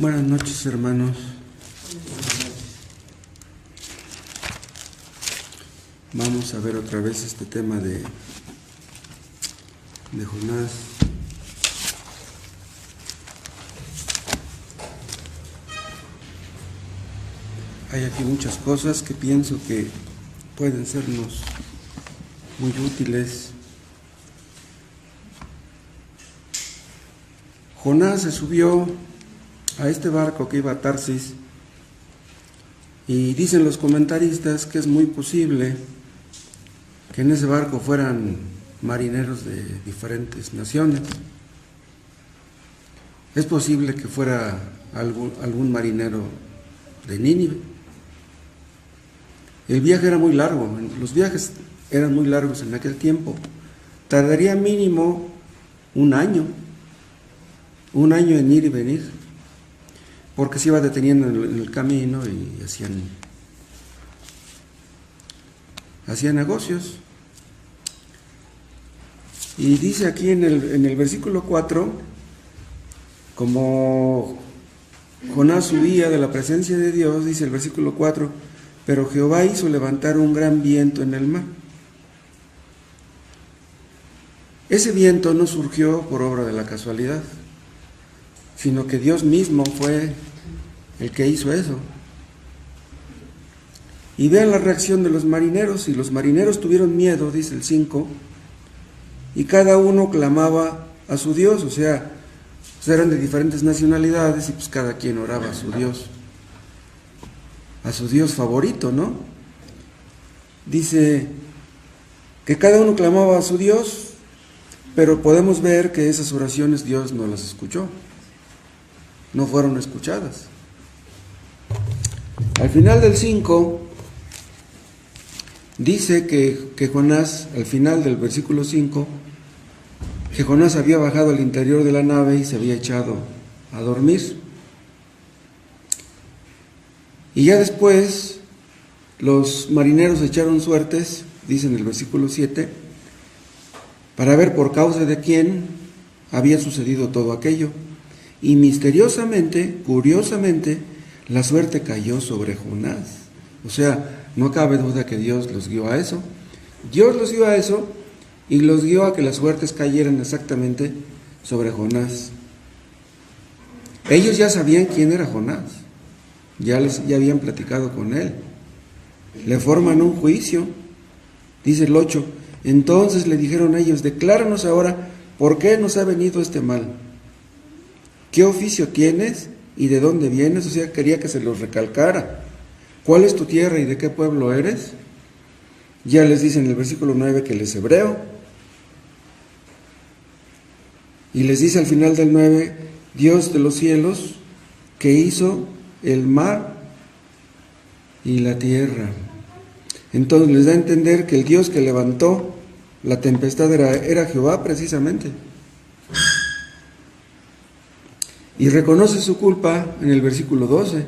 Buenas noches, hermanos. Vamos a ver otra vez este tema de Jonás. Hay aquí muchas cosas que pienso que pueden sernos muy útiles. Jonás se subió a este barco que iba a Tarsis y dicen los comentaristas que es muy posible que en ese barco fueran marineros de diferentes naciones. Es posible que fuera algún marinero de Nínive. El viaje era muy largo, los viajes eran muy largos en aquel tiempo. Tardaría mínimo un año en ir y venir, porque se iba deteniendo en el camino y hacían negocios. Y dice aquí en el versículo 4, como Jonás huía de la presencia de Dios, dice el versículo 4, pero Jehová hizo levantar un gran viento en el mar. Ese viento no surgió por obra de la casualidad, sino que Dios mismo fue el que hizo eso. Y vean la reacción de los marineros, y los marineros tuvieron miedo, dice el 5, y cada uno clamaba a su Dios, o sea, eran de diferentes nacionalidades y pues cada quien oraba a su Dios favorito, ¿no? Dice que cada uno clamaba a su Dios, pero podemos ver que esas oraciones Dios no las escuchó, no fueron escuchadas. Al final del 5, dice que Jonás, al final del versículo 5, que Jonás había bajado al interior de la nave y se había echado a dormir. Y ya después los marineros echaron suertes, dice en el versículo 7, para ver por causa de quién había sucedido todo aquello. Y misteriosamente, curiosamente, la suerte cayó sobre Jonás. O sea, no cabe duda que Dios los guió a eso. Dios los guió a eso y los guió a que las suertes cayeran exactamente sobre Jonás. Ellos ya sabían quién era Jonás. Ya habían platicado con él. Le forman un juicio. Dice el 8. Entonces le dijeron a ellos: decláranos ahora por qué nos ha venido este mal. ¿Qué oficio tienes y de dónde vienes? O sea, quería que se los recalcara. ¿Cuál es tu tierra y de qué pueblo eres? Ya les dice en el versículo 9 que él es hebreo. Y les dice al final del 9, Dios de los cielos, que hizo el mar y la tierra. Entonces les da a entender que el Dios que levantó la tempestad era Jehová precisamente. Y reconoce su culpa en el versículo 12.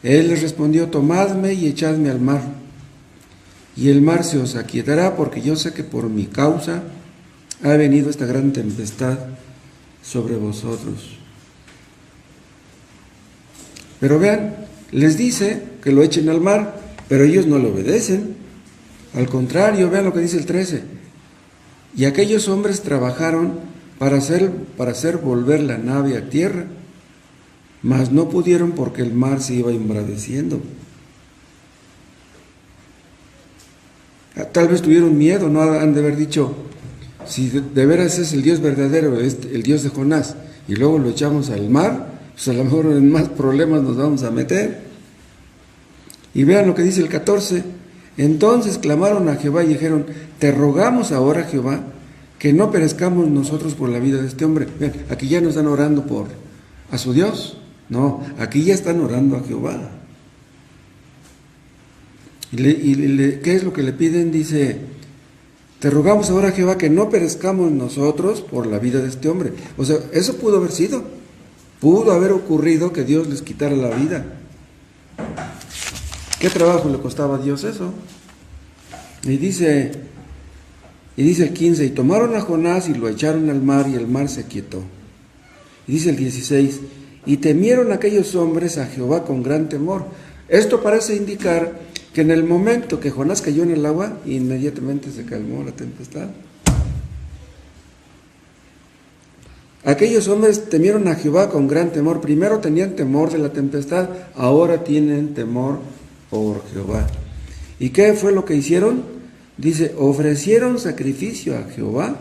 Él les respondió: tomadme y echadme al mar, y el mar se os aquietará, porque yo sé que por mi causa ha venido esta gran tempestad sobre vosotros. Pero vean, les dice que lo echen al mar, pero ellos no le obedecen. Al contrario, vean lo que dice el 13. Y aquellos hombres trabajaron para hacer volver la nave a tierra, mas no pudieron porque el mar se iba embraveciendo. Tal vez tuvieron miedo, no han de haber dicho: si de veras es el Dios verdadero, el Dios de Jonás, y luego lo echamos al mar, pues a lo mejor en más problemas nos vamos a meter. Y vean lo que dice el 14. Entonces clamaron a Jehová y dijeron: te rogamos ahora, Jehová, que no perezcamos nosotros por la vida de este hombre. Vean, aquí ya no están orando a su Dios, no, aquí ya están orando a Jehová. ¿Qué es lo que le piden? Dice: te rogamos ahora, Jehová, que no perezcamos nosotros por la vida de este hombre. O sea, eso pudo haber ocurrido que Dios les quitara la vida. ¿Qué trabajo le costaba a Dios eso? Y dice el 15, y tomaron a Jonás y lo echaron al mar, y el mar se quietó. Y dice el 16, y temieron aquellos hombres a Jehová con gran temor. Esto parece indicar que en el momento que Jonás cayó en el agua, inmediatamente se calmó la tempestad. Aquellos hombres temieron a Jehová con gran temor. Primero tenían temor de la tempestad, ahora tienen temor por Jehová. ¿Y qué fue lo que hicieron? Dice, ofrecieron sacrificio a Jehová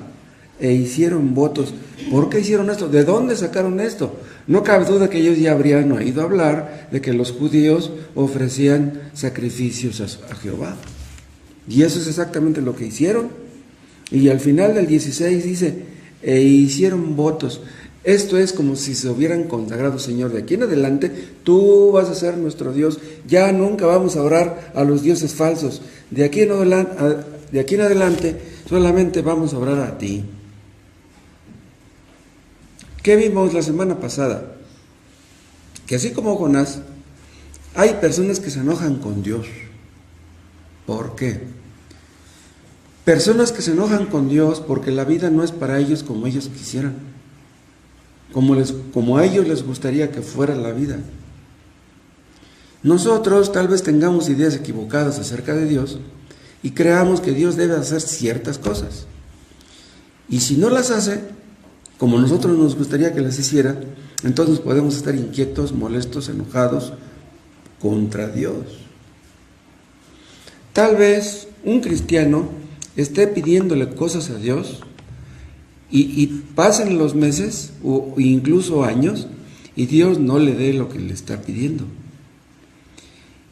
e hicieron votos. ¿Por qué hicieron esto? ¿De dónde sacaron esto? No cabe duda que ellos ya habrían oído hablar de que los judíos ofrecían sacrificios a Jehová. Y eso es exactamente lo que hicieron. Y al final del 16 dice, e hicieron votos. Esto es como si se hubieran consagrado: Señor, de aquí en adelante tú vas a ser nuestro Dios, ya nunca vamos a orar a los dioses falsos, de aquí en adelante solamente vamos a orar a ti. ¿Qué vimos la semana pasada? Que así como Jonás, hay personas que se enojan con Dios. ¿Por qué? Personas que se enojan con Dios porque la vida no es para ellos como ellos quisieran, como a ellos les gustaría que fuera la vida. Nosotros tal vez tengamos ideas equivocadas acerca de Dios y creamos que Dios debe hacer ciertas cosas. Y si no las hace como nosotros nos gustaría que las hiciera, entonces podemos estar inquietos, molestos, enojados contra Dios. Tal vez un cristiano esté pidiéndole cosas a Dios y pasen los meses o incluso años y Dios no le dé lo que le está pidiendo.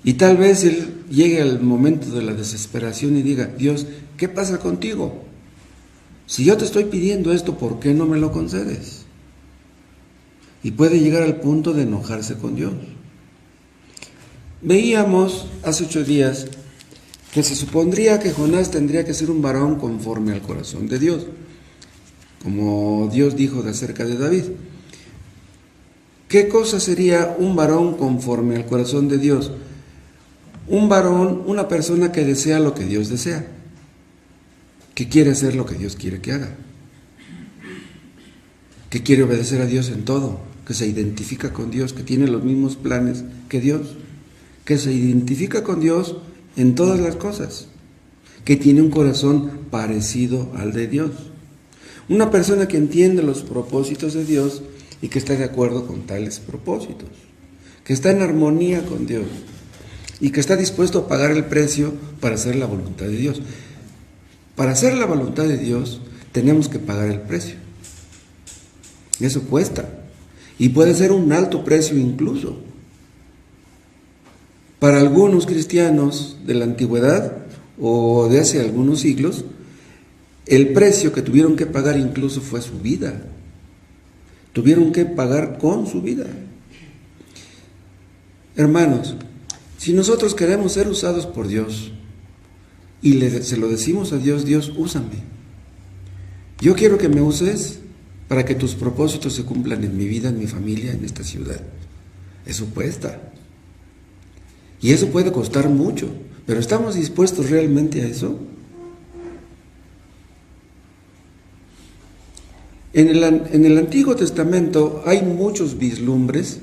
Y tal vez él llegue al momento de la desesperación y diga: Dios, ¿qué pasa contigo? Si yo te estoy pidiendo esto, ¿por qué no me lo concedes? Y puede llegar al punto de enojarse con Dios. Veíamos hace 8 días que se supondría que Jonás tendría que ser un varón conforme al corazón de Dios, como Dios dijo acerca de David. ¿Qué cosa sería un varón conforme al corazón de Dios? Un varón, una persona que desea lo que Dios desea, que quiere hacer lo que Dios quiere que haga, que quiere obedecer a Dios en todo, que se identifica con Dios, que tiene los mismos planes que Dios, que se identifica con Dios en todas las cosas, que tiene un corazón parecido al de Dios. Una persona que entiende los propósitos de Dios y que está de acuerdo con tales propósitos, que está en armonía con Dios y que está dispuesto a pagar el precio para hacer la voluntad de Dios. Para hacer la voluntad de Dios tenemos que pagar el precio. Eso cuesta y puede ser un alto precio incluso. Para algunos cristianos de la antigüedad o de hace algunos siglos, el precio que tuvieron que pagar incluso fue su vida. Tuvieron que pagar con su vida. Hermanos, si nosotros queremos ser usados por Dios y se lo decimos a Dios: Dios, úsame. Yo quiero que me uses para que tus propósitos se cumplan en mi vida, en mi familia, en esta ciudad. Eso cuesta. Y eso puede costar mucho, pero ¿estamos dispuestos realmente a eso? En el Antiguo Testamento hay muchos vislumbres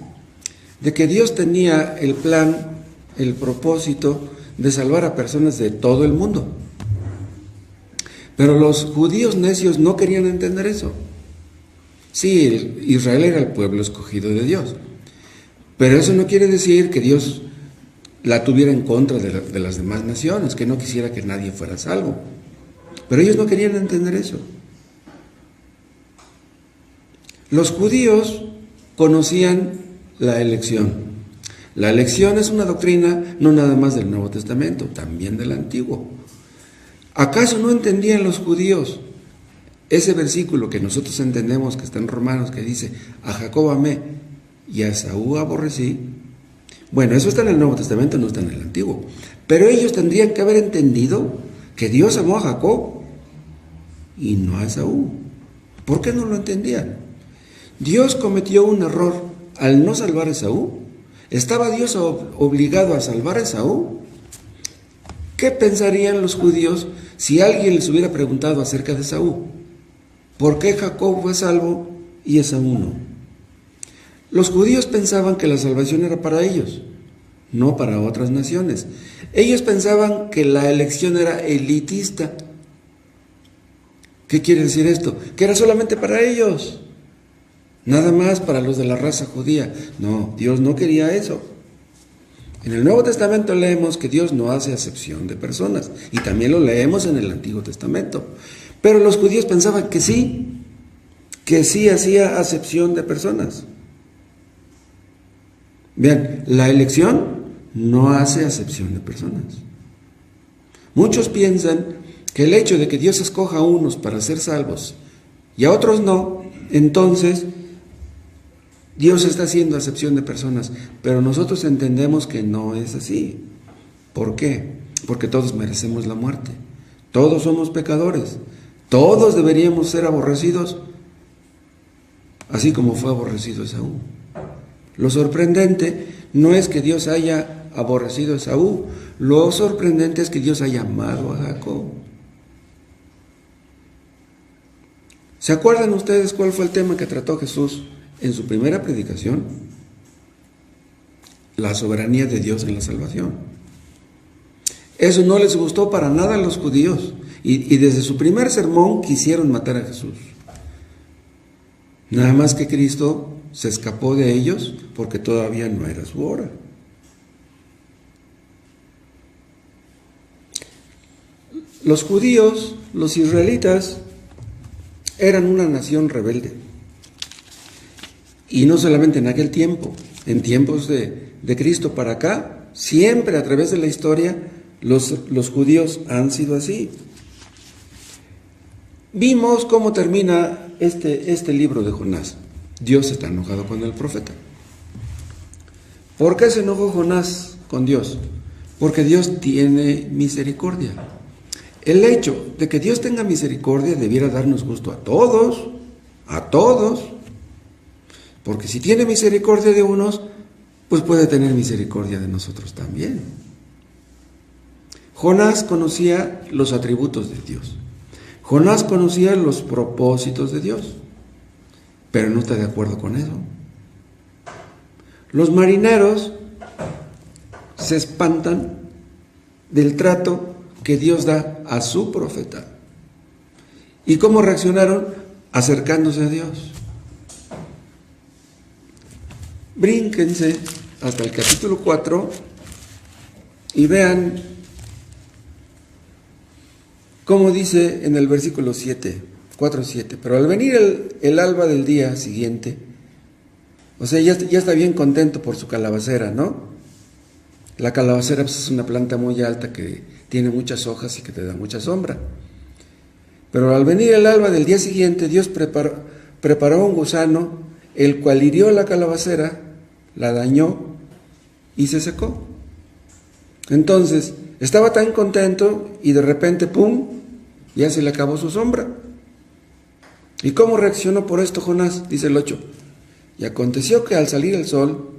de que Dios tenía el plan, el propósito de salvar a personas de todo el mundo. Pero los judíos necios no querían entender eso. Sí, Israel era el pueblo escogido de Dios, pero eso no quiere decir que Dios la tuviera en contra de las demás naciones, que no quisiera que nadie fuera salvo. Pero ellos no querían entender eso. Los judíos conocían la elección. La elección es una doctrina no nada más del Nuevo Testamento, también del Antiguo. ¿Acaso no entendían los judíos ese versículo que nosotros entendemos que está en Romanos, que dice: a Jacob amé y a Esaú aborrecí? Bueno, eso está en el Nuevo Testamento, no está en el Antiguo. Pero ellos tendrían que haber entendido que Dios amó a Jacob y no a Esaú. ¿Por qué no lo entendían? Dios cometió un error al no salvar a Esaú. ¿Estaba Dios obligado a salvar a Esaú? ¿Qué pensarían los judíos si alguien les hubiera preguntado acerca de Esaú? ¿Por qué Jacob fue salvo y Esaú no? Los judíos pensaban que la salvación era para ellos, no para otras naciones. Ellos pensaban que la elección era elitista. ¿Qué quiere decir esto? Que era solamente para ellos, nada más para los de la raza judía. No, Dios no quería eso. En el Nuevo Testamento leemos que Dios no hace acepción de personas, y también lo leemos en el Antiguo Testamento. Pero los judíos pensaban que sí hacía acepción de personas. Vean, la elección no hace acepción de personas. Muchos piensan que el hecho de que Dios escoja a unos para ser salvos y a otros no, entonces Dios está haciendo acepción de personas, pero nosotros entendemos que no es así. ¿Por qué? Porque todos merecemos la muerte, todos somos pecadores, todos deberíamos ser aborrecidos, así como fue aborrecido Esaú. Lo sorprendente no es que Dios haya aborrecido a Esaú, lo sorprendente es que Dios haya amado a Jacob. ¿Se acuerdan ustedes cuál fue el tema que trató Jesús en su primera predicación? La soberanía de Dios en la salvación. Eso no les gustó para nada a los judíos, y desde su primer sermón quisieron matar a Jesús. Nada más que Cristo se escapó de ellos porque todavía no era su hora. Los judíos, los israelitas, eran una nación rebelde. Y no solamente en aquel tiempo, en tiempos de Cristo para acá, siempre a través de la historia, los judíos han sido así. Vimos cómo termina este libro de Jonás. Dios está enojado con el profeta. ¿Por qué se enojó Jonás con Dios? Porque Dios tiene misericordia. El hecho de que Dios tenga misericordia debiera darnos gusto a todos, porque si tiene misericordia de unos, pues puede tener misericordia de nosotros también. Jonás conocía los atributos de Dios. Jonás conocía los propósitos de Dios, pero no está de acuerdo con eso. Los marineros se espantan del trato que Dios da a su profeta. ¿Y cómo reaccionaron? Acercándose a Dios. Brínquense hasta el capítulo 4 y vean cómo dice en el versículo 4:7. Pero al venir el alba del día siguiente, o sea, ya está bien contento por su calabacera, ¿no? La calabacera pues, es una planta muy alta que tiene muchas hojas y que te da mucha sombra. Pero al venir el alba del día siguiente, Dios preparó un gusano, el cual hirió la calabacera, la dañó y se secó. Entonces, estaba tan contento y de repente, ¡pum!, ya se le acabó su sombra. ¿Y cómo reaccionó por esto Jonás? Dice el 8. Y aconteció que al salir el sol,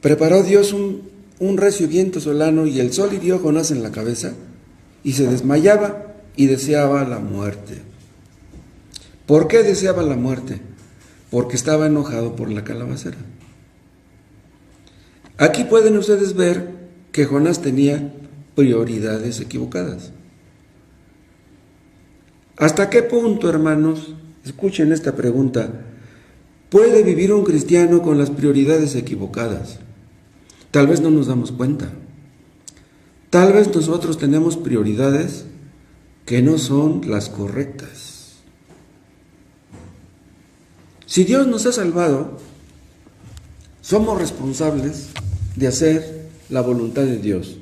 preparó Dios un recio viento solano, y el sol hirió a Jonás en la cabeza, y se desmayaba y deseaba la muerte. ¿Por qué deseaba la muerte? Porque estaba enojado por la calabacera. Aquí pueden ustedes ver que Jonás tenía prioridades equivocadas. ¿Hasta qué punto, hermanos, escuchen esta pregunta, puede vivir un cristiano con las prioridades equivocadas? Tal vez no nos damos cuenta. Tal vez nosotros tenemos prioridades que no son las correctas. Si Dios nos ha salvado, somos responsables de hacer la voluntad de Dios.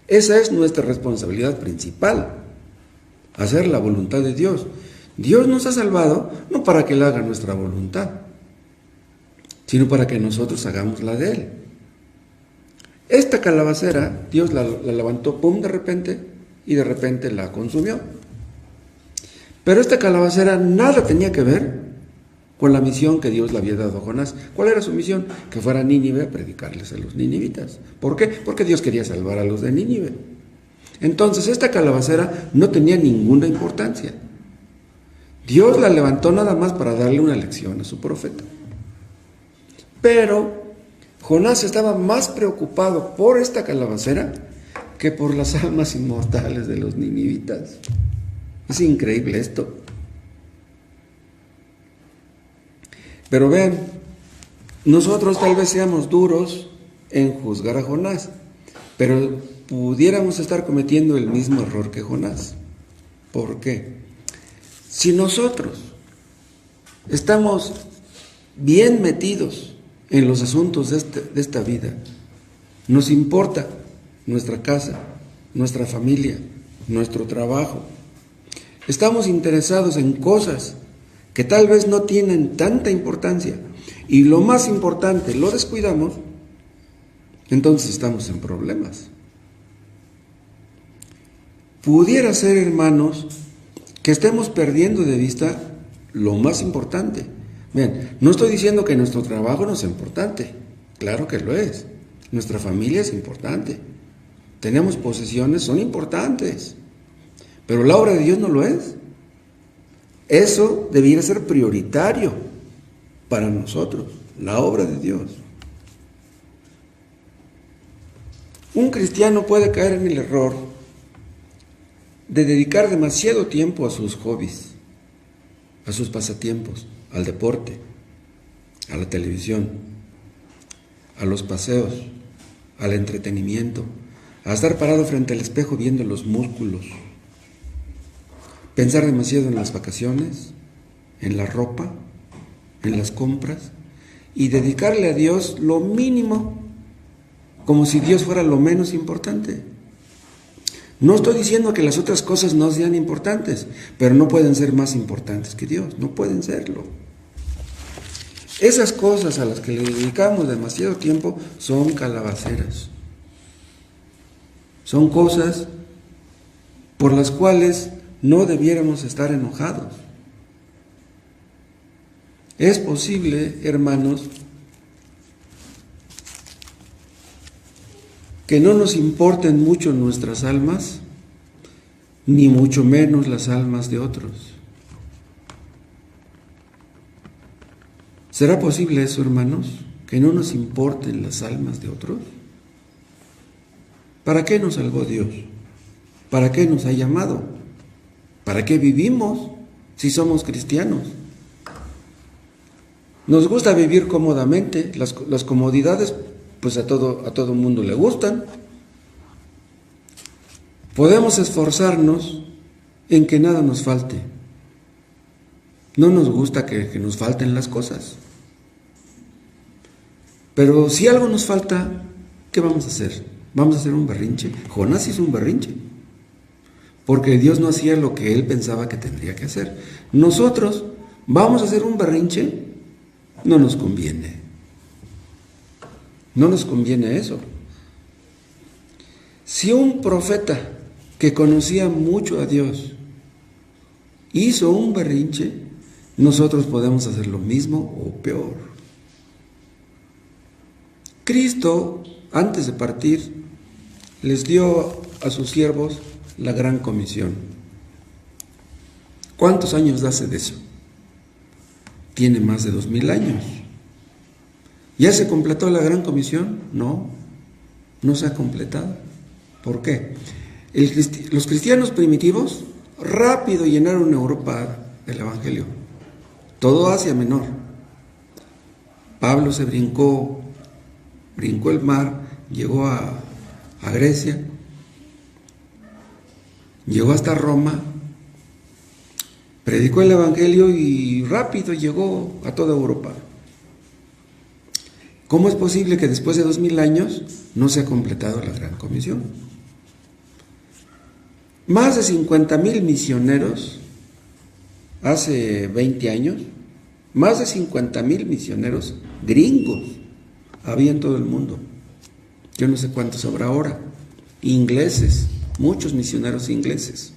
Esa es nuestra responsabilidad principal, hacer la voluntad de Dios. Dios nos ha salvado no para que Él haga nuestra voluntad, sino para que nosotros hagamos la de Él. Esta calabacera, Dios la levantó, pum, de repente, y de repente la consumió. Pero esta calabacera nada tenía que ver con la misión que Dios le había dado a Jonás. ¿Cuál era su misión? Que fuera a Nínive a predicarles a los ninivitas. ¿Por qué? Porque Dios quería salvar a los de Nínive. Entonces esta calabacera no tenía ninguna importancia. Dios la levantó nada más para darle una lección a su profeta. Pero Jonás estaba más preocupado por esta calabacera que por las almas inmortales de los ninivitas. Es increíble esto. Pero vean, nosotros tal vez seamos duros en juzgar a Jonás, pero pudiéramos estar cometiendo el mismo error que Jonás. ¿Por qué? Si nosotros estamos bien metidos en los asuntos de esta vida, nos importa nuestra casa, nuestra familia, nuestro trabajo, estamos interesados en cosas que tal vez no tienen tanta importancia y lo más importante lo descuidamos, entonces estamos en problemas. Pudiera ser, hermanos, que estemos perdiendo de vista lo más importante. Bien, no estoy diciendo que nuestro trabajo no sea importante, claro que lo es. Nuestra familia es importante, tenemos posesiones, son importantes, pero la obra de Dios no lo es. Eso debiera ser prioritario para nosotros, la obra de Dios. Un cristiano puede caer en el error de dedicar demasiado tiempo a sus hobbies, a sus pasatiempos, al deporte, a la televisión, a los paseos, al entretenimiento, a estar parado frente al espejo viendo los músculos, pensar demasiado en las vacaciones, en la ropa, en las compras, y dedicarle a Dios lo mínimo, como si Dios fuera lo menos importante. No estoy diciendo que las otras cosas no sean importantes, pero no pueden ser más importantes que Dios, no pueden serlo. Esas cosas a las que le dedicamos demasiado tiempo son calabaceras. Son cosas por las cuales no debiéramos estar enojados. Es posible, hermanos, que no nos importen mucho nuestras almas, ni mucho menos las almas de otros. ¿Será posible eso, hermanos? ¿Que no nos importen las almas de otros? ¿Para qué nos salvó Dios? ¿Para qué nos ha llamado? ¿Para qué vivimos si somos cristianos? Nos gusta vivir cómodamente, las comodidades pues a todo mundo le gustan. Podemos esforzarnos en que nada nos falte. No nos gusta que nos falten las cosas. Pero si algo nos falta, ¿qué vamos a hacer? ¿Vamos a hacer un berrinche? Jonás hizo un berrinche, porque Dios no hacía lo que él pensaba que tendría que hacer. Nosotros vamos a hacer un berrinche, no nos conviene. No nos conviene eso. Si un profeta que conocía mucho a Dios hizo un berrinche, nosotros podemos hacer lo mismo o peor. Cristo, antes de partir, les dio a sus siervos la gran comisión. ¿Cuántos años hace de eso? Tiene más de 2000 años. ¿Ya se completó la gran comisión? No, no se ha completado. ¿Por qué? Los cristianos primitivos rápido llenaron Europa del Evangelio, todo Asia Menor. Pablo se brincó el mar, llegó a Grecia, llegó hasta Roma, predicó el Evangelio y rápido llegó a toda Europa. ¿Cómo es posible que después de 2000 años no se ha completado la gran comisión? Más de 50,000 misioneros, hace 20 años, más de 50,000 misioneros gringos había en todo el mundo. Yo no sé cuántos habrá ahora. Ingleses, muchos misioneros ingleses.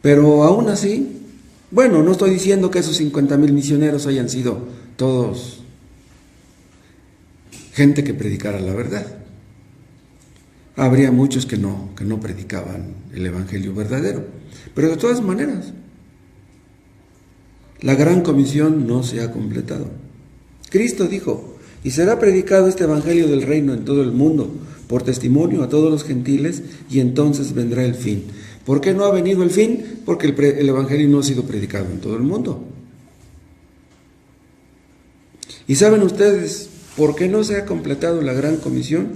Pero aún así, bueno, no estoy diciendo que esos 50,000 misioneros hayan sido todos gente que predicara la verdad. Habría muchos que no predicaban el evangelio verdadero. Pero de todas maneras, la gran comisión no se ha completado. Cristo dijo: y será predicado este evangelio del reino en todo el mundo, por testimonio a todos los gentiles, y entonces vendrá el fin. ¿Por qué no ha venido el fin? Porque el evangelio no ha sido predicado en todo el mundo. ¿Y saben ustedes por qué no se ha completado la gran comisión?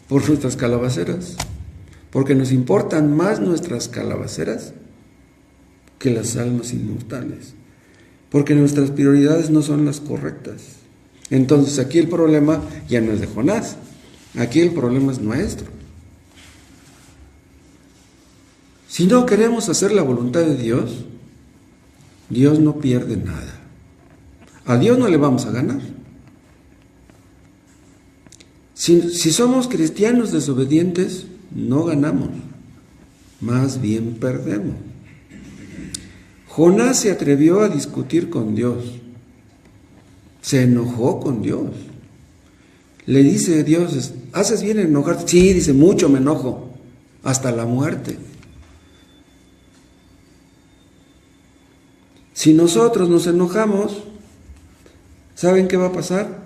Por nuestras calabaceras. Porque nos importan más nuestras calabaceras que las almas inmortales. Porque nuestras prioridades no son las correctas. Entonces aquí el problema ya no es de Jonás. Aquí el problema es nuestro. Si no queremos hacer la voluntad de Dios, Dios no pierde nada. A Dios no le vamos a ganar. Si somos cristianos desobedientes, no ganamos, más bien perdemos. Jonás se atrevió a discutir con Dios, se enojó con Dios. Le dice Dios: ¿haces bien en enojarte? Sí, dice, mucho me enojo, hasta la muerte. Si nosotros nos enojamos, ¿saben qué va a pasar?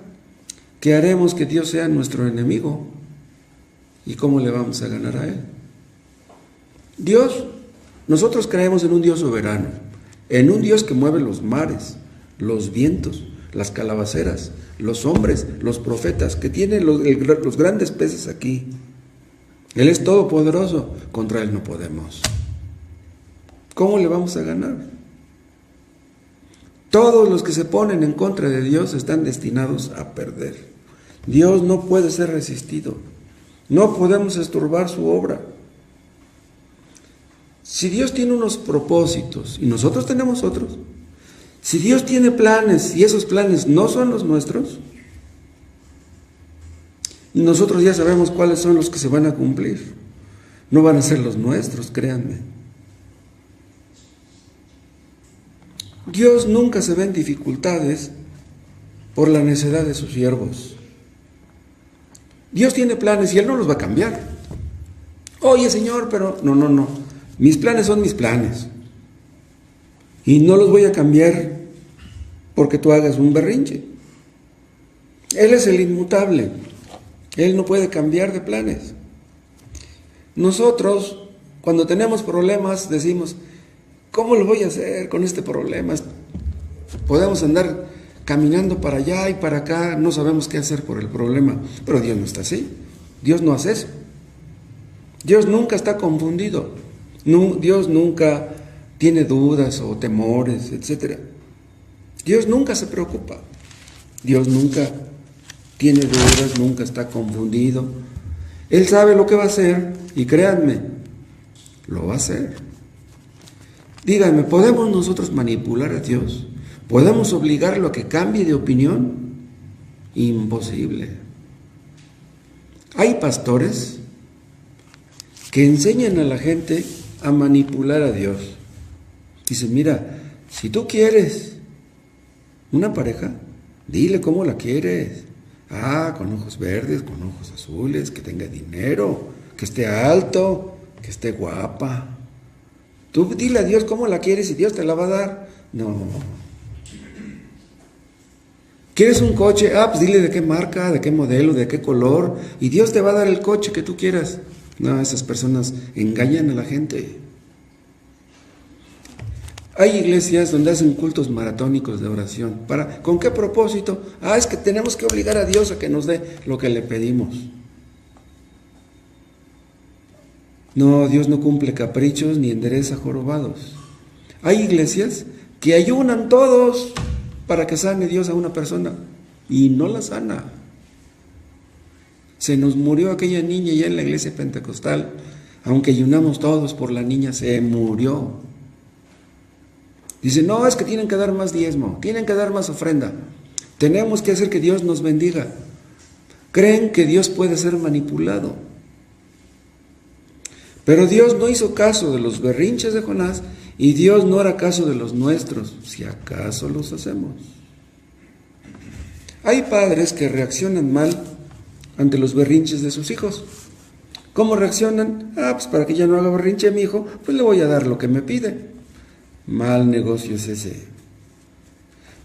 Que haremos que Dios sea nuestro enemigo. ¿Y cómo le vamos a ganar a Él? Nosotros creemos en un Dios soberano, en un Dios que mueve los mares, los vientos, las calabaceras, los hombres, los profetas, que tiene los grandes peces aquí. Él es todopoderoso, contra Él no podemos. ¿Cómo le vamos a ganar? Todos los que se ponen en contra de Dios están destinados a perder. Dios no puede ser resistido. No podemos estorbar su obra. Si Dios tiene unos propósitos y nosotros tenemos otros, si Dios tiene planes y esos planes no son los nuestros, nosotros ya sabemos cuáles son los que se van a cumplir. No van a ser los nuestros, créanme. Dios nunca se ve en dificultades por la necedad de sus siervos. Dios tiene planes y Él no los va a cambiar. Oye, Señor, pero no. Mis planes son mis planes. Y no los voy a cambiar porque tú hagas un berrinche. Él es el inmutable. Él no puede cambiar de planes. Nosotros, cuando tenemos problemas, decimos: ¿cómo lo voy a hacer con este problema? Podemos andar caminando para allá y para acá, no sabemos qué hacer por el problema. Pero Dios no está así. Dios no hace eso. Dios nunca está confundido. Dios nunca tiene dudas o temores, etc. Dios nunca se preocupa. Dios nunca tiene dudas, nunca está confundido. Él sabe lo que va a hacer y créanme, lo va a hacer. Díganme, ¿podemos nosotros manipular a Dios? ¿Podemos obligarlo a que cambie de opinión? Imposible. Hay pastores que enseñan a la gente a manipular a Dios. Dicen: mira, si tú quieres una pareja, dile cómo la quieres. Con ojos verdes, con ojos azules, que tenga dinero, que esté alto, que esté guapa. Tú dile a Dios cómo la quieres y Dios te la va a dar. No. ¿Quieres un coche? Pues dile de qué marca, de qué modelo, de qué color, y Dios te va a dar el coche que tú quieras. No, esas personas engañan a la gente. Hay iglesias donde hacen cultos maratónicos de oración. ¿Con qué propósito? Es que tenemos que obligar a Dios a que nos dé lo que le pedimos. No, Dios no cumple caprichos ni endereza jorobados. Hay iglesias que ayunan todos para que sane Dios a una persona y no la sana. Se nos murió aquella niña ya en la iglesia pentecostal. Aunque ayunamos todos por la niña, se murió. Dice: no, es que tienen que dar más diezmo, tienen que dar más ofrenda. Tenemos que hacer que Dios nos bendiga. Creen que Dios puede ser manipulado. Pero Dios no hizo caso de los berrinches de Jonás y Dios no hará caso de los nuestros, si acaso los hacemos. Hay padres que reaccionan mal ante los berrinches de sus hijos. ¿Cómo reaccionan? Pues para que ya no haga berrinche a mi hijo, pues le voy a dar lo que me pide. Mal negocio es ese.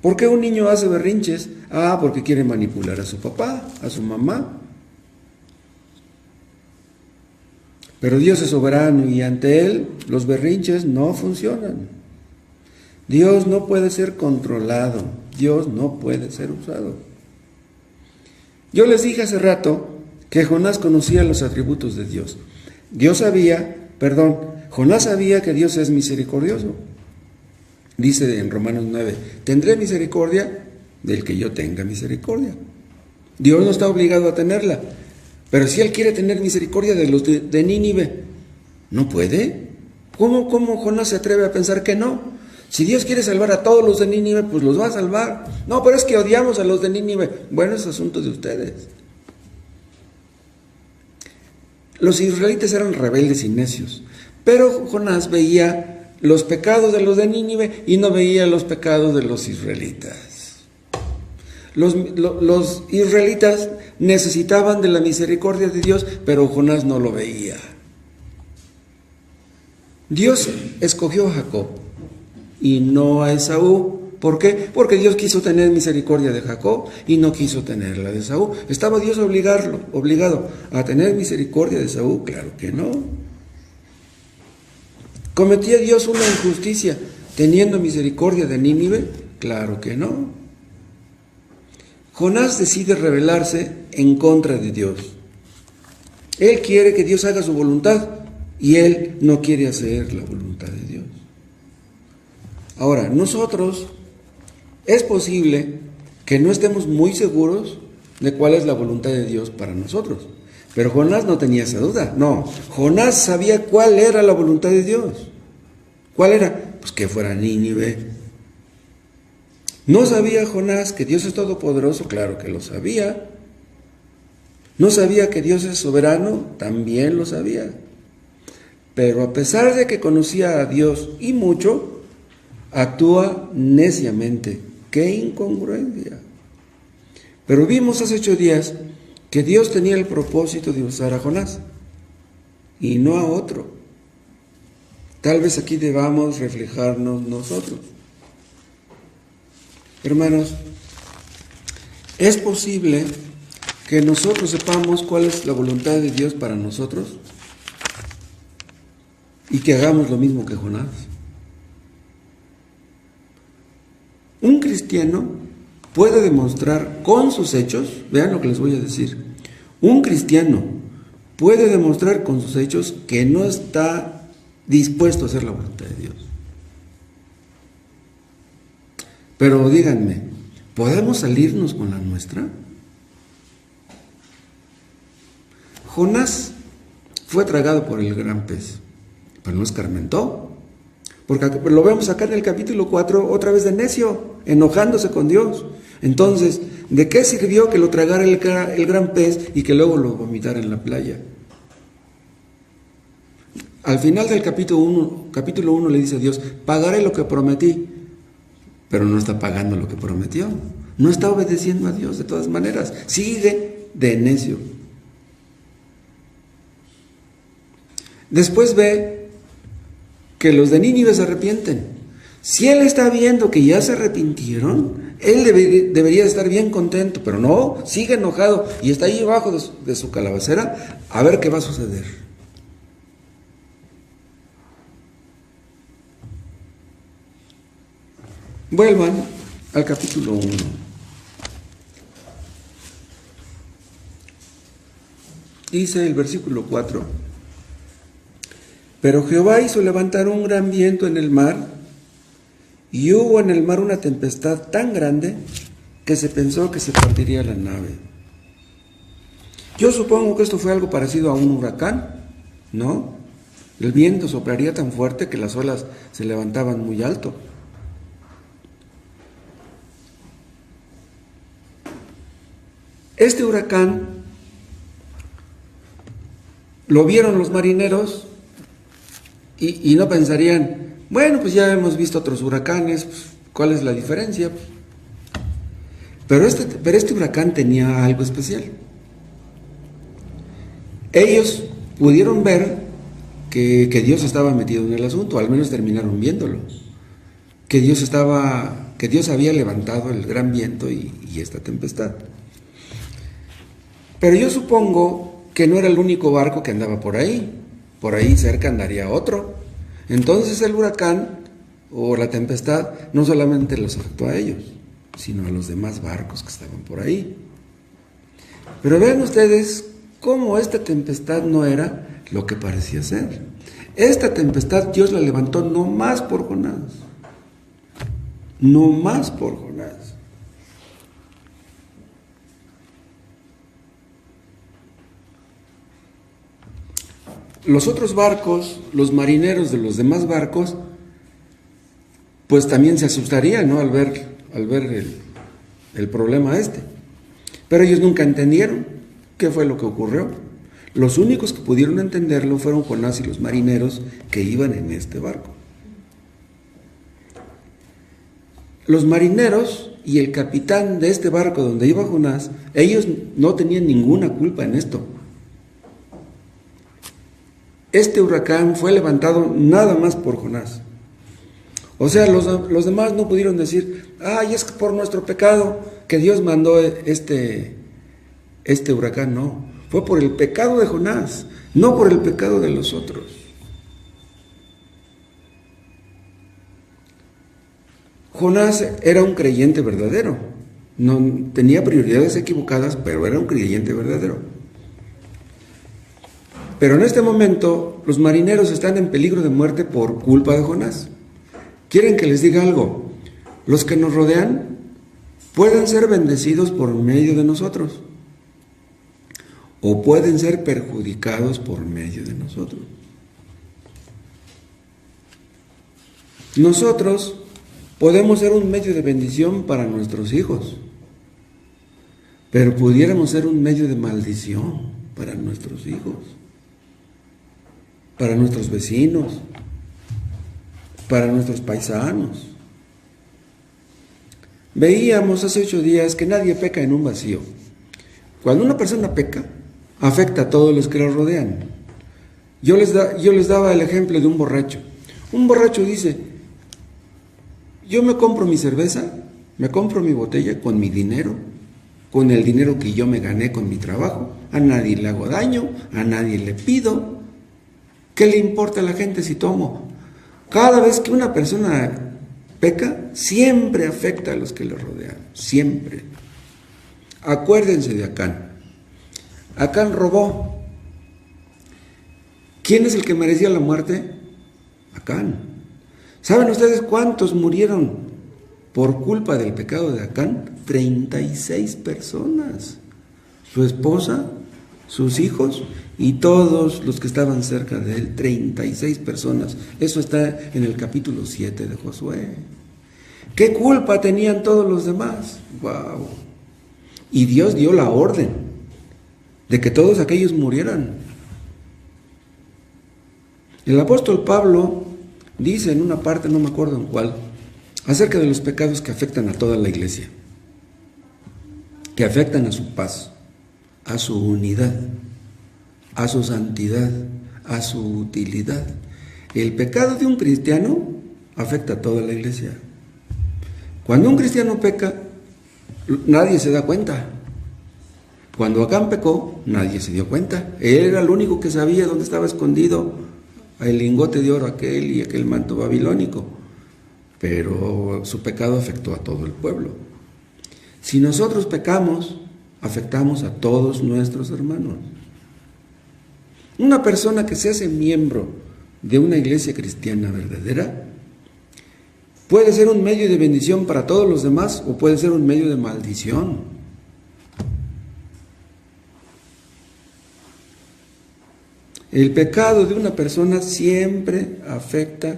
¿Por qué un niño hace berrinches? Ah, porque quiere manipular a su papá, a su mamá. Pero Dios es soberano y ante Él los berrinches no funcionan. Dios no puede ser controlado, Dios no puede ser usado. Yo les dije hace rato que Jonás conocía los atributos de Dios. Jonás sabía que Dios es misericordioso. Dice en Romanos 9, tendré misericordia del que yo tenga misericordia. Dios no está obligado a tenerla, pero si Él quiere tener misericordia de los de Nínive, ¿no puede? ¿Cómo Jonás se atreve a pensar que no? Si Dios quiere salvar a todos los de Nínive, pues los va a salvar. No, pero es que odiamos a los de Nínive. Bueno, es asunto de ustedes. Los israelitas eran rebeldes y necios, pero Jonás veía los pecados de los de Nínive y no veía los pecados de los israelitas. Los israelitas necesitaban de la misericordia de Dios, pero Jonás no lo veía. Dios escogió a Jacob y no a Esaú. ¿Por qué? Porque Dios quiso tener misericordia de Jacob y no quiso tener la de Esaú. ¿Estaba Dios obligado a tener misericordia de Esaú? Claro que no. ¿Cometía Dios una injusticia teniendo misericordia de Nínive? Claro que no. Jonás decide rebelarse en contra de Dios. Él quiere que Dios haga su voluntad y él no quiere hacer la voluntad de Dios. Ahora, nosotros es posible que no estemos muy seguros de cuál es la voluntad de Dios para nosotros. Pero Jonás no tenía esa duda, no. Jonás sabía cuál era la voluntad de Dios. ¿Cuál era? Pues que fuera Nínive. ¿No sabía Jonás que Dios es todopoderoso? Claro que lo sabía. ¿No sabía que Dios es soberano? También lo sabía. Pero a pesar de que conocía a Dios y mucho, actúa neciamente. ¡Qué incongruencia! Pero vimos hace 8 días que Dios tenía el propósito de usar a Jonás y no a otro. Tal vez aquí debamos reflejarnos nosotros. Hermanos, ¿es posible que nosotros sepamos cuál es la voluntad de Dios para nosotros y que hagamos lo mismo que Jonás? Un cristiano puede demostrar con sus hechos, vean lo que les voy a decir, un cristiano puede demostrar con sus hechos que no está dispuesto a hacer la voluntad de Dios. Pero díganme, ¿podemos salirnos con la nuestra? Jonás fue tragado por el gran pez, pero no escarmentó. Porque lo vemos acá en el capítulo 4, otra vez de necio, enojándose con Dios. Entonces, ¿de qué sirvió que lo tragara el gran pez y que luego lo vomitara en la playa? Al final del capítulo 1 le dice a Dios, pagaré lo que prometí, pero no está pagando lo que prometió. No está obedeciendo a Dios de todas maneras. Sigue de necio. Después ve que los de Nínive se arrepienten. Si él está viendo que ya se arrepintieron, él debería estar bien contento, pero no, sigue enojado y está ahí abajo de su calabacera a ver qué va a suceder. Vuelvan al capítulo 1. Dice el versículo 4. Pero Jehová hizo levantar un gran viento en el mar, y hubo en el mar una tempestad tan grande que se pensó que se partiría la nave. Yo supongo que esto fue algo parecido a un huracán, ¿no? El viento soplaría tan fuerte que las olas se levantaban muy alto. Este huracán lo vieron los marineros y no pensarían, bueno, pues ya hemos visto otros huracanes, pues, ¿cuál es la diferencia? Pero este huracán tenía algo especial. Ellos pudieron ver que Dios estaba metido en el asunto, al menos terminaron viéndolo. que Dios había levantado el gran viento y esta tempestad. Pero yo supongo que no era el único barco que andaba por ahí cerca andaría otro. Entonces el huracán o la tempestad no solamente los afectó a ellos, sino a los demás barcos que estaban por ahí. Pero vean ustedes cómo esta tempestad no era lo que parecía ser. Esta tempestad Dios la levantó no más por Jonás. No más por Jonás. Los otros barcos, los marineros de los demás barcos, pues también se asustarían, ¿no? Al ver el problema este. Pero ellos nunca entendieron qué fue lo que ocurrió. Los únicos que pudieron entenderlo fueron Jonás y los marineros que iban en este barco. Los marineros y el capitán de este barco donde iba Jonás, ellos no tenían ninguna culpa en esto. Este huracán fue levantado nada más por Jonás. O sea, los demás no pudieron decir, ay, es por nuestro pecado que Dios mandó este huracán. No, fue por el pecado de Jonás, no por el pecado de los otros. Jonás era un creyente verdadero, no tenía prioridades equivocadas, pero era un creyente verdadero. Pero en este momento los marineros están en peligro de muerte por culpa de Jonás. ¿Quieren que les diga algo? Los que nos rodean pueden ser bendecidos por medio de nosotros o pueden ser perjudicados por medio de nosotros. Nosotros podemos ser un medio de bendición para nuestros hijos, pero pudiéramos ser un medio de maldición para nuestros hijos, para nuestros vecinos, para nuestros paisanos. Veíamos hace 8 días que nadie peca en un vacío. Cuando una persona peca, afecta a todos los que lo rodean. Yo les daba el ejemplo de un borracho. Un borracho dice, yo me compro mi cerveza, me compro mi botella con mi dinero, con el dinero que yo me gané con mi trabajo, a nadie le hago daño, a nadie le pido. ¿Qué le importa a la gente si tomo? Cada vez que una persona peca, siempre afecta a los que le rodean, siempre. Acuérdense de Acán. Acán robó. ¿Quién es el que merecía la muerte? Acán. ¿Saben ustedes cuántos murieron por culpa del pecado de Acán? 36 personas. Su esposa, sus hijos y todos los que estaban cerca de él, 36 personas. Eso está en el capítulo 7 de Josué. ¿Qué culpa tenían todos los demás? ¡Wow! Y Dios dio la orden de que todos aquellos murieran. El apóstol Pablo dice en una parte, no me acuerdo en cuál, acerca de los pecados que afectan a toda la iglesia, que afectan a su paz, a su unidad, a su santidad, a su utilidad. El pecado de un cristiano afecta a toda la iglesia. Cuando un cristiano peca, nadie se da cuenta. Cuando Acán pecó, nadie se dio cuenta. Él era el único que sabía dónde estaba escondido el lingote de oro aquel y aquel manto babilónico. Pero su pecado afectó a todo el pueblo. Si nosotros pecamos, afectamos a todos nuestros hermanos. Una persona que se hace miembro de una iglesia cristiana verdadera puede ser un medio de bendición para todos los demás o puede ser un medio de maldición. El pecado de una persona siempre afecta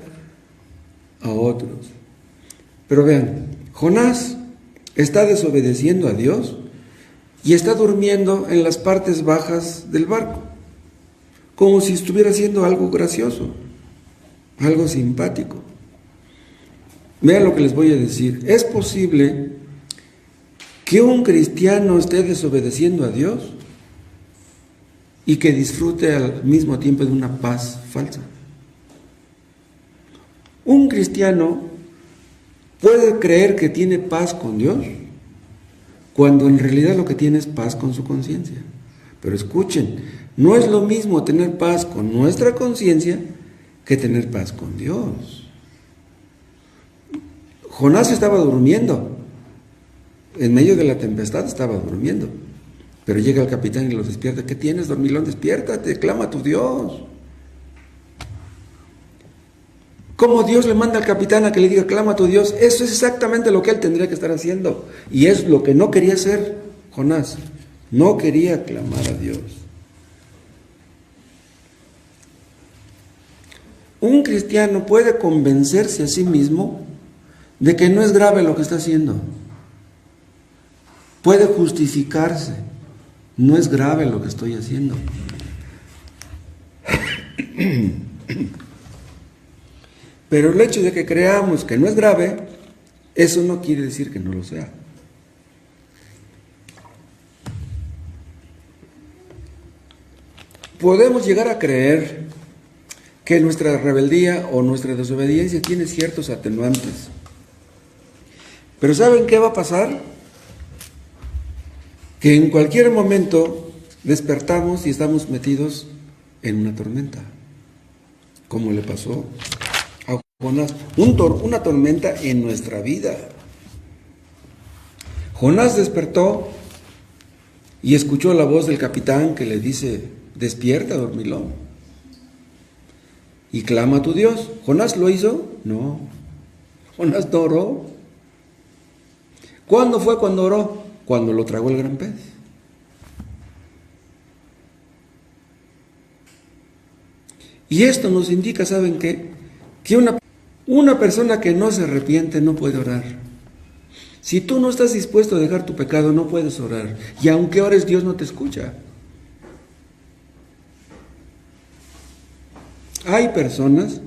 a otros. Pero vean, Jonás está desobedeciendo a Dios y está durmiendo en las partes bajas del barco, como si estuviera haciendo algo gracioso, algo simpático. Vean lo que les voy a decir. Es posible que un cristiano esté desobedeciendo a Dios y que disfrute al mismo tiempo de una paz falsa. Un cristiano puede creer que tiene paz con Dios, cuando en realidad lo que tiene es paz con su conciencia. Pero escuchen, no es lo mismo tener paz con nuestra conciencia que tener paz con Dios. Jonás estaba durmiendo, en medio de la tempestad estaba durmiendo, pero llega el capitán y lo despierta. ¿Qué tienes, dormilón? Despiértate, clama a tu Dios. ¿Cómo Dios le manda al capitán a que le diga, clama a tu Dios? Eso es exactamente lo que él tendría que estar haciendo. Y es lo que no quería hacer Jonás. No quería clamar a Dios. Un cristiano puede convencerse a sí mismo de que no es grave lo que está haciendo. Puede justificarse. No es grave lo que estoy haciendo. Pero el hecho de que creamos que no es grave, eso no quiere decir que no lo sea. Podemos llegar a creer que nuestra rebeldía o nuestra desobediencia tiene ciertos atenuantes. Pero ¿saben qué va a pasar? Que en cualquier momento despertamos y estamos metidos en una tormenta, como le pasó a Jonás, una tormenta en nuestra vida. Jonás despertó y escuchó la voz del capitán que le dice, despierta, dormilón, y clama a tu Dios. ¿Jonás lo hizo? No. Jonás no oró. ¿Cuándo fue cuando oró? Cuando lo tragó el gran pez. Y esto nos indica, ¿saben qué? Que una persona que no se arrepiente no puede orar. Si tú no estás dispuesto a dejar tu pecado, no puedes orar. Y aunque ores, Dios no te escucha. Hay personas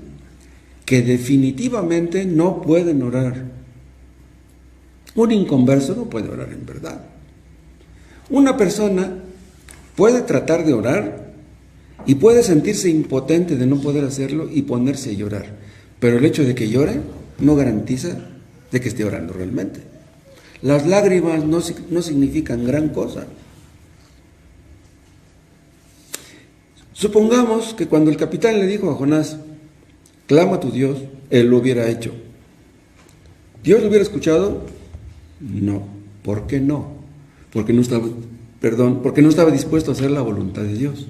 que definitivamente no pueden orar. Un inconverso no puede orar en verdad. Una persona puede tratar de orar y puede sentirse impotente de no poder hacerlo y ponerse a llorar. Pero el hecho de que llore no garantiza de que esté orando realmente. Las lágrimas no significan gran cosa. Supongamos que cuando el capitán le dijo a Jonás, clama a tu Dios, él lo hubiera hecho. ¿Dios lo hubiera escuchado? No. ¿Por qué no? Porque no estaba dispuesto a hacer la voluntad de Dios.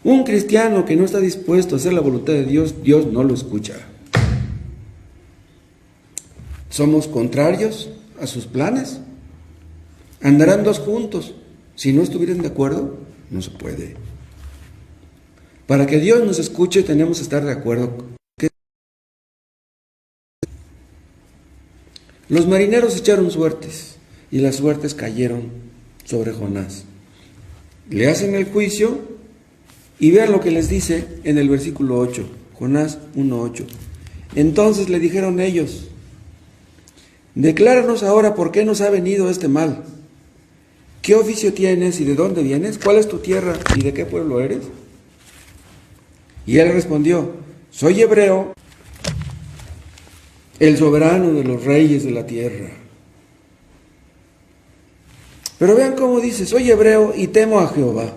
Un cristiano que no está dispuesto a hacer la voluntad de Dios, Dios no lo escucha. ¿Somos contrarios a sus planes? ¿Andarán dos juntos? Si no estuvieran de acuerdo, no se puede. Para que Dios nos escuche, tenemos que estar de acuerdo. Los marineros echaron suertes y las suertes cayeron sobre Jonás. Le hacen el juicio y vean lo que les dice en el versículo 8, Jonás 1:8. Entonces le dijeron ellos, decláranos ahora por qué nos ha venido este mal. ¿Qué oficio tienes y de dónde vienes? ¿Cuál es tu tierra y de qué pueblo eres? Y él respondió, soy hebreo, el soberano de los reyes de la tierra. Pero vean cómo dice, soy hebreo y temo a Jehová.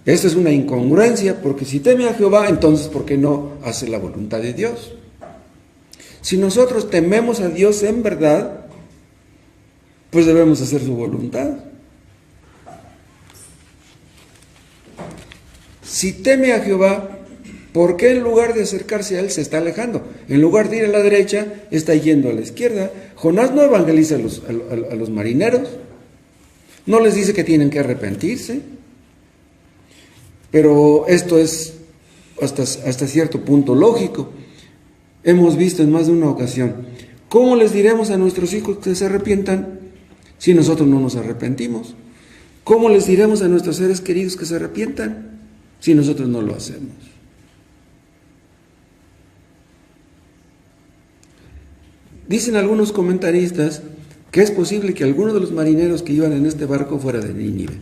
Esta es una incongruencia, porque si teme a Jehová, entonces ¿por qué no hace la voluntad de Dios? Si nosotros tememos a Dios en verdad, pues debemos hacer su voluntad. Si teme a Jehová, ¿por qué en lugar de acercarse a él se está alejando? En lugar de ir a la derecha, está yendo a la izquierda. Jonás no evangeliza a los marineros, no les dice que tienen que arrepentirse, pero esto es hasta cierto punto lógico. Hemos visto en más de una ocasión, ¿cómo les diremos a nuestros hijos que se arrepientan si nosotros no nos arrepentimos? ¿Cómo les diremos a nuestros seres queridos que se arrepientan si nosotros no lo hacemos? Dicen algunos comentaristas que es posible que alguno de los marineros que iban en este barco fuera de Nínive.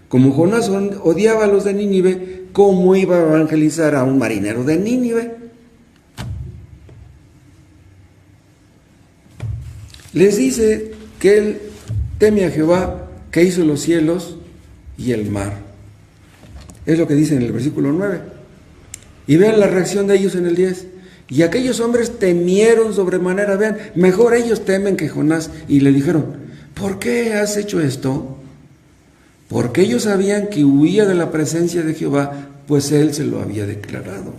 Como Jonás odiaba a los de Nínive, ¿cómo iba a evangelizar a un marinero de Nínive? Les dice que él teme a Jehová, que hizo los cielos y el mar. Es lo que dice en el versículo 9. Y vean la reacción de ellos en el 10. Y aquellos hombres temieron sobremanera. Vean, mejor ellos temen que Jonás. Y le dijeron, ¿por qué has hecho esto? Porque ellos sabían que huía de la presencia de Jehová, pues él se lo había declarado.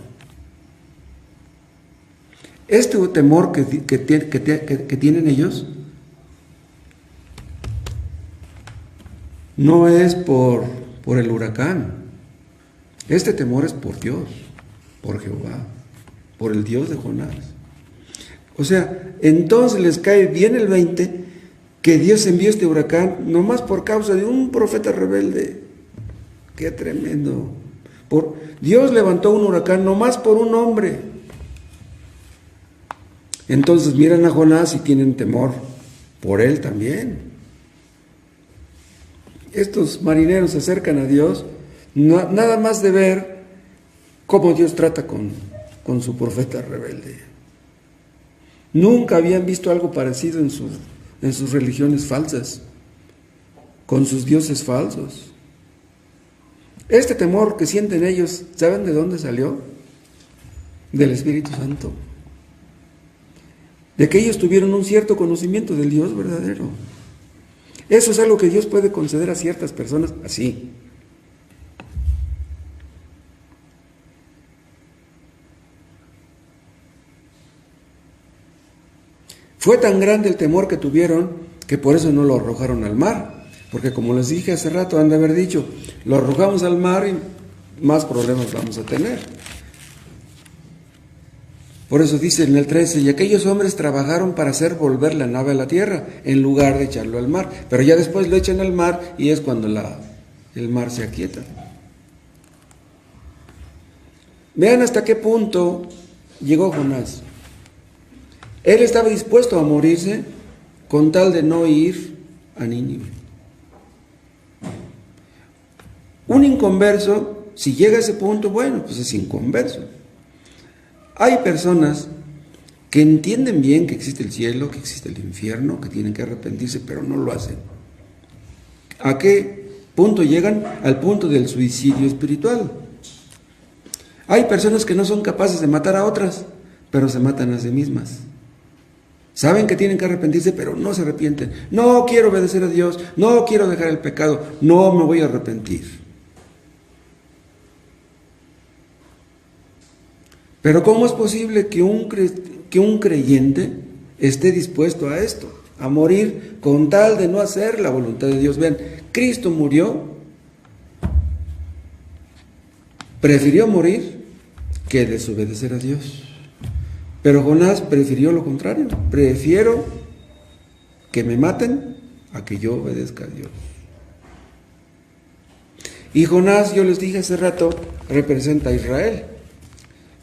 Este temor que tienen ellos no es por el huracán. Este temor es por Dios, por Jehová, por el Dios de Jonás. O sea, entonces les cae bien el 20 que Dios envió este huracán nomás por causa de un profeta rebelde. ¡Qué tremendo! Dios levantó un huracán nomás por un hombre. Entonces miran a Jonás y tienen temor por él también. Estos marineros se acercan a Dios nada más de ver cómo Dios trata con su profeta rebelde. Nunca habían visto algo parecido en sus religiones falsas, con sus dioses falsos. Este temor que sienten ellos, ¿saben de dónde salió? Del Espíritu Santo. De que ellos tuvieron un cierto conocimiento del Dios verdadero. Eso es algo que Dios puede conceder a ciertas personas así. Fue tan grande el temor que tuvieron que por eso no lo arrojaron al mar. Porque como les dije hace rato, han de haber dicho, lo arrojamos al mar y más problemas vamos a tener. Por eso dice en el 13, y aquellos hombres trabajaron para hacer volver la nave a la tierra, en lugar de echarlo al mar. Pero ya después lo echan al mar y es cuando el mar se aquieta. Vean hasta qué punto llegó Jonás. Él estaba dispuesto a morirse con tal de no ir a Nínive. Un inconverso, si llega a ese punto, bueno, pues es inconverso. Hay personas que entienden bien que existe el cielo, que existe el infierno, que tienen que arrepentirse, pero no lo hacen. ¿A qué punto llegan? Al punto del suicidio espiritual. Hay personas que no son capaces de matar a otras, pero se matan a sí mismas. Saben que tienen que arrepentirse, pero no se arrepienten. No quiero obedecer a Dios, no quiero dejar el pecado, no me voy a arrepentir. Pero ¿cómo es posible que un creyente esté dispuesto a esto? A morir con tal de no hacer la voluntad de Dios. Vean, Cristo murió, prefirió morir que desobedecer a Dios. Pero Jonás prefirió lo contrario. Prefiero que me maten a que yo obedezca a Dios. Y Jonás, yo les dije hace rato, representa a Israel.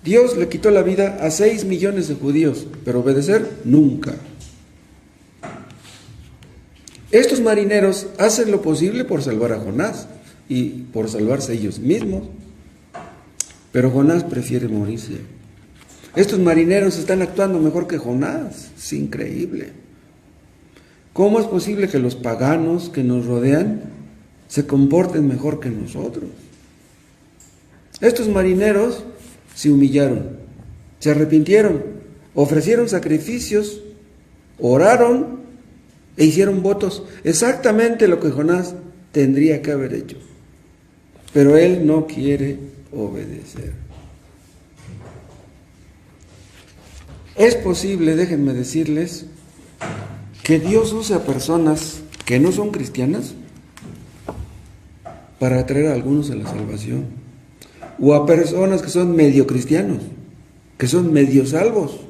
Dios le quitó la vida a 6 millones de judíos, pero obedecer nunca. Estos marineros hacen lo posible por salvar a Jonás y por salvarse ellos mismos, pero Jonás prefiere morirse. Estos marineros están actuando mejor que Jonás, es increíble. ¿Cómo es posible que los paganos que nos rodean se comporten mejor que nosotros? Estos marineros se humillaron, se arrepintieron, ofrecieron sacrificios, oraron e hicieron votos, exactamente lo que Jonás tendría que haber hecho. Pero él no quiere obedecer. Es posible, déjenme decirles, que Dios use a personas que no son cristianas para atraer a algunos a la salvación, o a personas que son medio cristianos, que son medio salvos,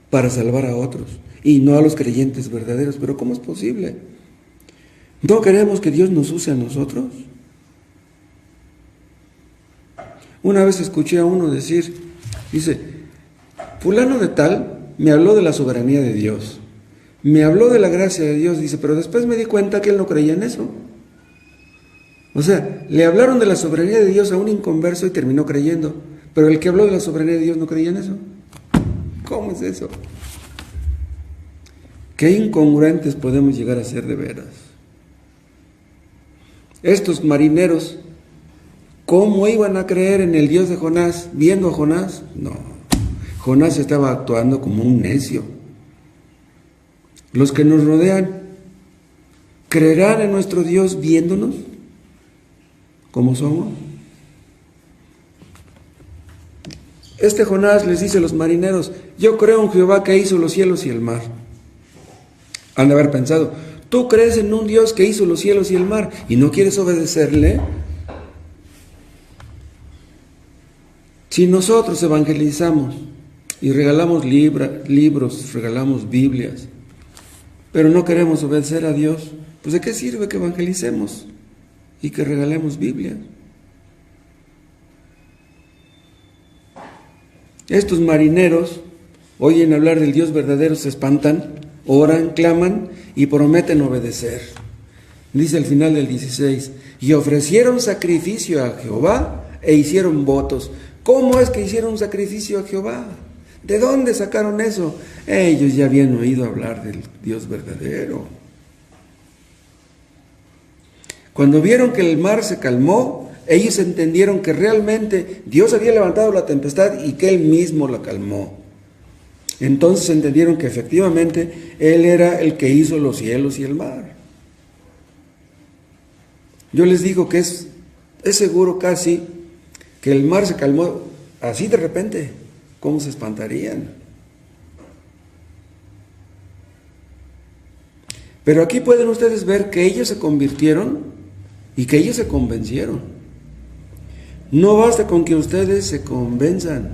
para salvar a otros, y no a los creyentes verdaderos. Pero ¿cómo es posible? ¿No queremos que Dios nos use a nosotros? Una vez escuché a uno decir, dice, fulano de tal me habló de la soberanía de Dios, me habló de la gracia de Dios, dice, pero después me di cuenta que él no creía en eso. O sea, le hablaron de la soberanía de Dios a un inconverso y terminó creyendo, pero el que habló de la soberanía de Dios no creía en eso. ¿Cómo es eso? Qué incongruentes podemos llegar a ser de veras. Estos marineros, ¿cómo iban a creer en el Dios de Jonás viendo a Jonás? No, Jonás estaba actuando como un necio. Los que nos rodean, ¿creerán en nuestro Dios viéndonos como somos? Este Jonás les dice a los marineros: yo creo en Jehová que hizo los cielos y el mar. Han de haber pensado: tú crees en un Dios que hizo los cielos y el mar y no quieres obedecerle. Si nosotros evangelizamos y regalamos libros, regalamos Biblias, pero no queremos obedecer a Dios, pues ¿de qué sirve que evangelicemos y que regalemos Biblia? Estos marineros oyen hablar del Dios verdadero, se espantan, oran, claman y prometen obedecer. Dice al final del 16: y ofrecieron sacrificio a Jehová e hicieron votos. ¿Cómo es que hicieron un sacrificio a Jehová? ¿De dónde sacaron eso? Ellos ya habían oído hablar del Dios verdadero. Cuando vieron que el mar se calmó, ellos entendieron que realmente Dios había levantado la tempestad y que Él mismo la calmó. Entonces entendieron que efectivamente Él era el que hizo los cielos y el mar. Yo les digo que es seguro casi que el mar se calmó así de repente. ¿Cómo se espantarían? Pero aquí pueden ustedes ver que ellos se convirtieron y que ellos se convencieron. No basta con que ustedes se convenzan,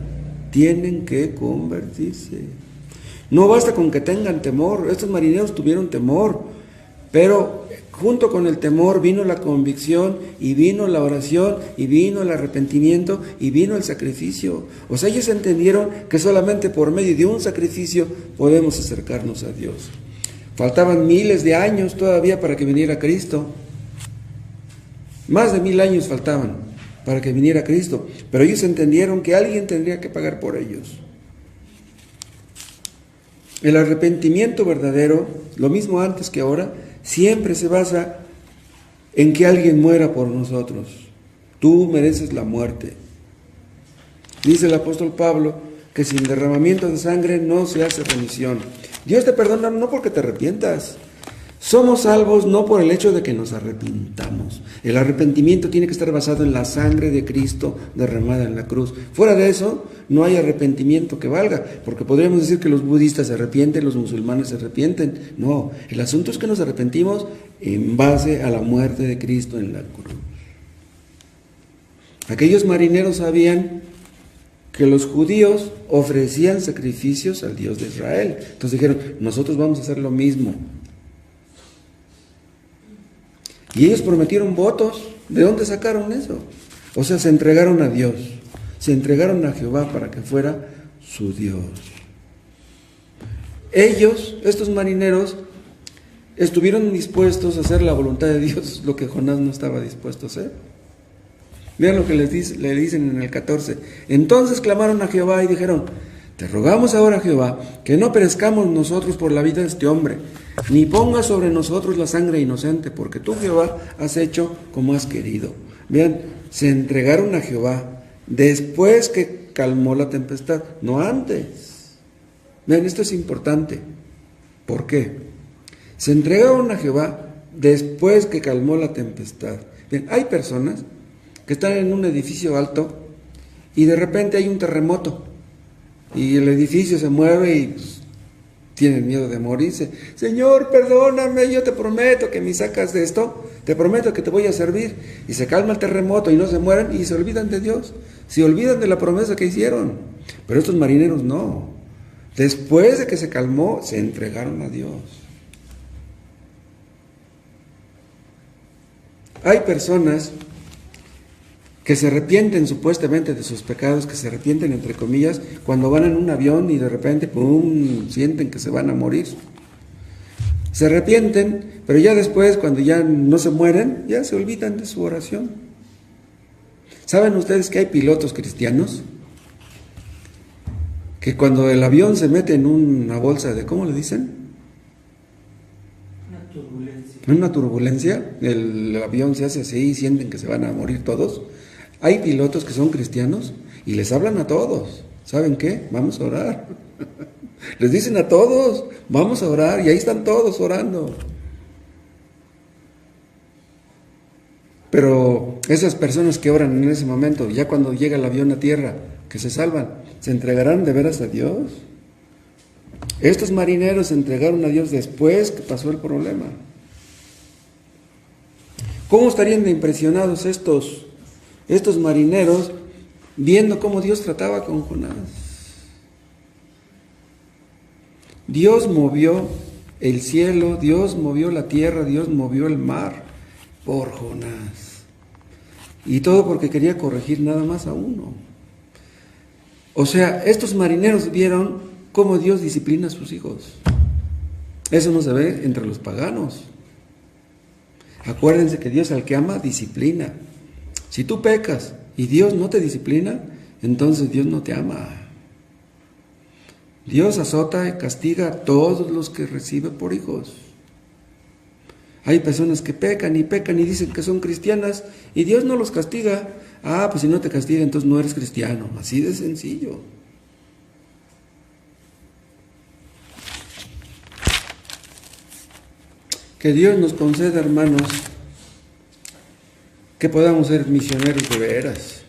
tienen que convertirse. No basta con que tengan temor. Estos marineros tuvieron temor, pero junto con el temor vino la convicción y vino la oración y vino el arrepentimiento y vino el sacrificio. O sea, ellos entendieron que solamente por medio de un sacrificio podemos acercarnos a Dios. Faltaban miles de años todavía para que viniera Cristo. Más de 1000 años faltaban para que viniera Cristo, pero ellos entendieron que alguien tendría que pagar por ellos. El arrepentimiento verdadero, lo mismo antes que ahora, siempre se basa en que alguien muera por nosotros. Tú mereces la muerte. Dice el apóstol Pablo que sin derramamiento de sangre no se hace remisión. Dios te perdona no porque te arrepientas. Somos salvos no por el hecho de que nos arrepintamos. El arrepentimiento tiene que estar basado en la sangre de Cristo derramada en la cruz. Fuera de eso, no hay arrepentimiento que valga, porque podríamos decir que los budistas se arrepienten, los musulmanes se arrepienten. No, el asunto es que nos arrepentimos en base a la muerte de Cristo en la cruz. Aquellos marineros sabían que los judíos ofrecían sacrificios al Dios de Israel. Entonces dijeron: nosotros vamos a hacer lo mismo. Y ellos prometieron votos. ¿De dónde sacaron eso? O sea, se entregaron a Dios, se entregaron a Jehová para que fuera su Dios. Ellos, estos marineros, estuvieron dispuestos a hacer la voluntad de Dios, lo que Jonás no estaba dispuesto a hacer. Vean lo que le dicen en el 14. Entonces clamaron a Jehová y dijeron: te rogamos ahora, Jehová, que no perezcamos nosotros por la vida de este hombre, ni pongas sobre nosotros la sangre inocente, porque tú, Jehová, has hecho como has querido. Vean, se entregaron a Jehová después que calmó la tempestad, no antes. Vean, esto es importante. ¿Por qué? Se entregaron a Jehová después que calmó la tempestad. Bien, hay personas que están en un edificio alto y de repente hay un terremoto y el edificio se mueve y tienen miedo de morirse. Señor, perdóname, yo te prometo que me sacas de esto, te prometo que te voy a servir. Y se calma el terremoto y no se mueren y se olvidan de Dios, se olvidan de la promesa que hicieron. Pero estos marineros no. Después de que se calmó, se entregaron a Dios. Hay personas que se arrepienten supuestamente de sus pecados, que se arrepienten entre comillas, cuando van en un avión y de repente, ¡pum!, sienten que se van a morir. Se arrepienten, pero ya después, cuando ya no se mueren, ya se olvidan de su oración. ¿Saben ustedes que hay pilotos cristianos? Que cuando el avión se mete en una bolsa de, ¿cómo le dicen? En una turbulencia, el avión se hace así y sienten que se van a morir todos. Hay pilotos que son cristianos y les hablan a todos. ¿Saben qué? Vamos a orar. Les dicen a todos, vamos a orar, y ahí están todos orando. Pero esas personas que oran en ese momento, ya cuando llega el avión a tierra, que se salvan, ¿se entregarán de veras a Dios? Estos marineros se entregaron a Dios después que pasó el problema. ¿Cómo estarían de impresionados estos marineros viendo cómo Dios trataba con Jonás? Dios movió el cielo, Dios movió la tierra, Dios movió el mar por Jonás. Y todo porque quería corregir nada más a uno. O sea, estos marineros vieron cómo Dios disciplina a sus hijos. Eso no se ve entre los paganos. Acuérdense que Dios al que ama, disciplina. Si tú pecas y Dios no te disciplina, entonces Dios no te ama. Dios azota y castiga a todos los que recibe por hijos. Hay personas que pecan y dicen que son cristianas y Dios no los castiga. Ah, pues si no te castiga, entonces no eres cristiano. Así de sencillo. Que Dios nos conceda, hermanos, que podamos ser misioneros de veras.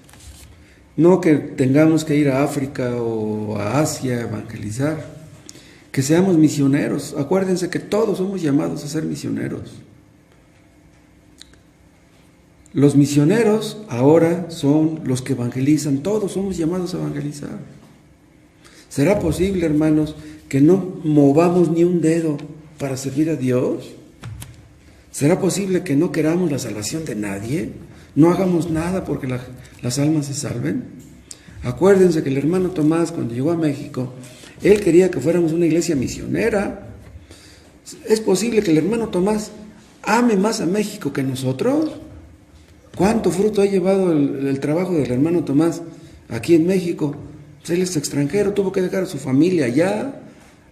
No que tengamos que ir a África o a Asia a evangelizar. Que seamos misioneros. Acuérdense que todos somos llamados a ser misioneros. Los misioneros ahora son los que evangelizan. Todos somos llamados a evangelizar. ¿Será posible, hermanos, que no movamos ni un dedo para servir a Dios? ¿Será posible que no queramos la salvación de nadie? ¿No hagamos nada porque las almas se salven? Acuérdense que el hermano Tomás, cuando llegó a México, él quería que fuéramos una iglesia misionera. ¿Es posible que el hermano Tomás ame más a México que nosotros? ¿Cuánto fruto ha llevado el trabajo del hermano Tomás aquí en México? Pues él es extranjero, tuvo que dejar a su familia allá,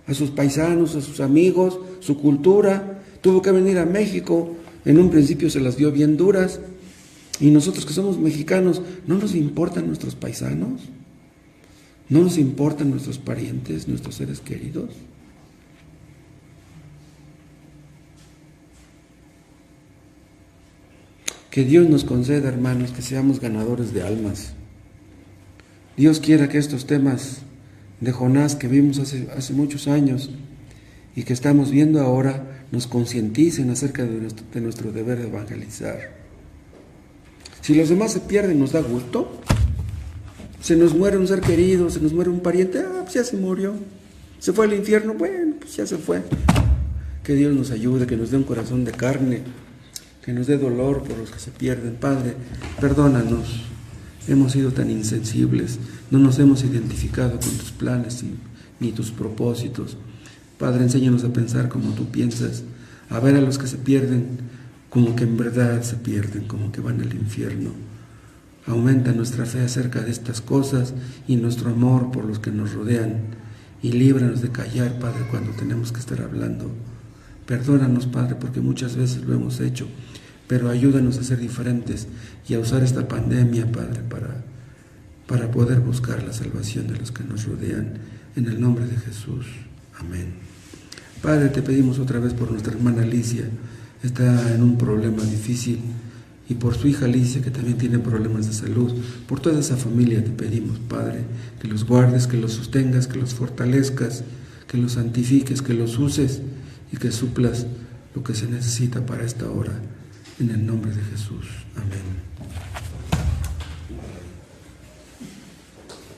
a sus paisanos, a sus amigos, su cultura. Tuvo que venir a México. En un principio se las dio bien duras. Y nosotros que somos mexicanos, ¿no nos importan nuestros paisanos? ¿No nos importan nuestros parientes, nuestros seres queridos? Que Dios nos conceda, hermanos, que seamos ganadores de almas. Dios quiera que estos temas de Jonás que vimos hace muchos años y que estamos viendo ahora nos concienticen acerca de nuestro deber de evangelizar. Si los demás se pierden, nos da gusto. Se nos muere un ser querido, se nos muere un pariente, pues ya se murió. Se fue al infierno, bueno, pues ya se fue. Que Dios nos ayude, que nos dé un corazón de carne, que nos dé dolor por los que se pierden. Padre, perdónanos, hemos sido tan insensibles, no nos hemos identificado con tus planes ni tus propósitos. Padre, enséñanos a pensar como tú piensas, a ver a los que se pierden como que en verdad se pierden, como que van al infierno. Aumenta nuestra fe acerca de estas cosas y nuestro amor por los que nos rodean, y líbranos de callar, Padre, cuando tenemos que estar hablando. Perdónanos, Padre, porque muchas veces lo hemos hecho, pero ayúdanos a ser diferentes y a usar esta pandemia, Padre, para poder buscar la salvación de los que nos rodean. En el nombre de Jesús. Amén. Padre, te pedimos otra vez por nuestra hermana Alicia. Está en un problema difícil, y por su hija Alicia, que también tiene problemas de salud. Por toda esa familia te pedimos, Padre, que los guardes, que los sostengas, que los fortalezcas, que los santifiques, que los uses y que suplas lo que se necesita para esta hora. En el nombre de Jesús. Amén.